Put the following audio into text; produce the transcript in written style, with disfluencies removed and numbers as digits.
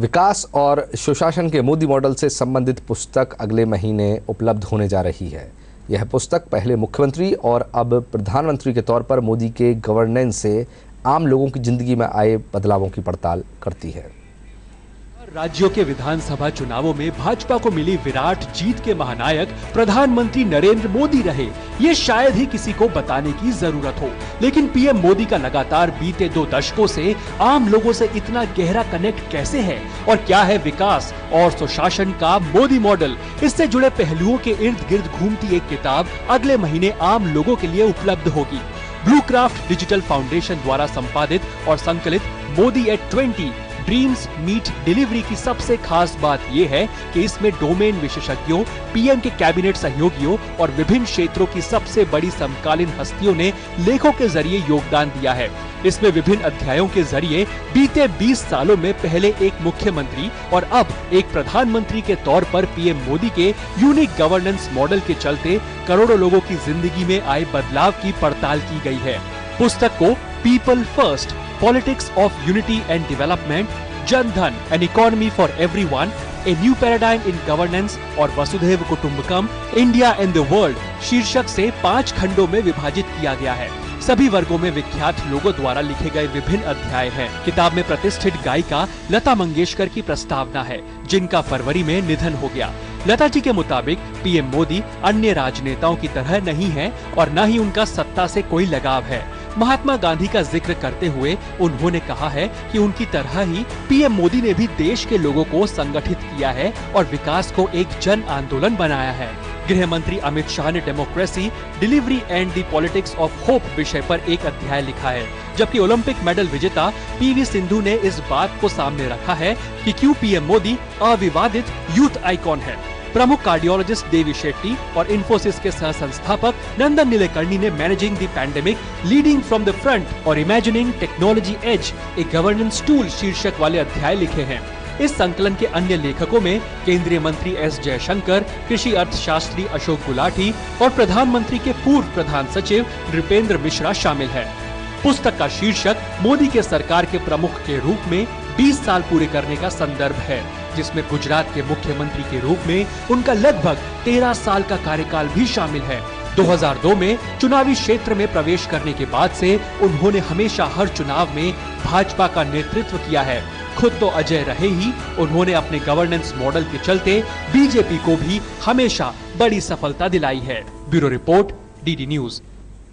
विकास और सुशासन के मोदी मॉडल से संबंधित पुस्तक अगले महीने उपलब्ध होने जा रही है। यह पुस्तक पहले मुख्यमंत्री और अब प्रधानमंत्री के तौर पर मोदी के गवर्नेंस से आम लोगों की जिंदगी में आए बदलावों की पड़ताल करती है। राज्यों के विधानसभा चुनावों में भाजपा को मिली विराट जीत के महानायक प्रधानमंत्री नरेंद्र मोदी रहे, ये शायद ही किसी को बताने की जरूरत हो। लेकिन पीएम मोदी का लगातार बीते 2 दशकों से आम लोगों से इतना गहरा कनेक्ट कैसे है और क्या है विकास और सुशासन का मोदी मॉडल, इससे जुड़े पहलुओं के इर्द गिर्द घूमती एक किताब अगले महीने आम लोगों के लिए उपलब्ध होगी। ब्लू क्राफ्ट डिजिटल फाउंडेशन द्वारा संपादित और संकलित Modi at 20 dreams meet delivery की सबसे खास बात यह है कि इसमें डोमेन विशेषज्ञों, पीएम के कैबिनेट सहयोगियों और विभिन्न क्षेत्रों की सबसे बड़ी समकालीन हस्तियों ने लेखों के जरिए योगदान दिया है। इसमें विभिन्न अध्यायों के जरिए बीते 20 सालों में पहले एक मुख्यमंत्री और अब एक प्रधानमंत्री के तौर पर पीएम मोदी के यूनिक गवर्नेंस मॉडल के चलते करोड़ों लोगों की जिंदगी में आए बदलाव की पड़ताल की गई है। पुस्तक को people first, politics of unity and development, Jan Dhan, an economy for everyone, a new paradigm in governance और वसुधैव कुटुंबकम, इंडिया एंड द वर्ल्ड शीर्षक से 5 खंडों में विभाजित किया गया है। सभी वर्गों में विख्यात लोगों द्वारा लिखे गए विभिन्न अध्याय हैं। किताब में प्रतिष्ठित गायिका लता मंगेशकर की प्रस्तावना है, जिनका फरवरी में निधन हो गया। लता जी के मुताबिक पीएम मोदी अन्य राजनेताओं की तरह नहीं है और न ही उनका सत्ता से कोई लगाव है। महात्मा गांधी का जिक्र करते हुए उन्होंने कहा है कि उनकी तरह ही पीएम मोदी ने भी देश के लोगों को संगठित किया है और विकास को एक जन आंदोलन बनाया है। गृह मंत्री अमित शाह ने democracy, delivery and the politics of hope विषय पर एक अध्याय लिखा है, जबकि ओलंपिक मेडल विजेता पीवी सिंधु ने इस बात को सामने रखा है कि क्यों पीएम मोदी अविवादित यूथ आइकॉन है। प्रमुख कार्डियोलॉजिस्ट देवी शेट्टी और इन्फोसिस के सह संस्थापक नंदन नीलेकर्णी ने managing the pandemic, leading from the front और इमेजिनिंग टेक्नोलॉजी एज, ए गवर्नेंस टूल शीर्षक वाले अध्याय लिखे हैं। इस संकलन के अन्य लेखकों में केंद्रीय मंत्री एस जयशंकर, कृषि अर्थशास्त्री अशोक गुलाटी और प्रधानमंत्री के पूर्व प्रधान सचिव नृपेंद्र मिश्रा शामिल है। पुस्तक का शीर्षक मोदी के सरकार के प्रमुख के रूप में 20 साल पूरे करने का संदर्भ है, जिसमें गुजरात के मुख्यमंत्री के रूप में उनका लगभग 13 साल का कार्यकाल भी शामिल है। 2002 में चुनावी क्षेत्र में प्रवेश करने के बाद से उन्होंने हमेशा हर चुनाव में भाजपा का नेतृत्व किया है। खुद तो अजय रहे ही, उन्होंने अपने गवर्नेंस मॉडल के चलते बीजेपी को भी हमेशा बड़ी सफलता दिलाई है। Bureau report, DD news.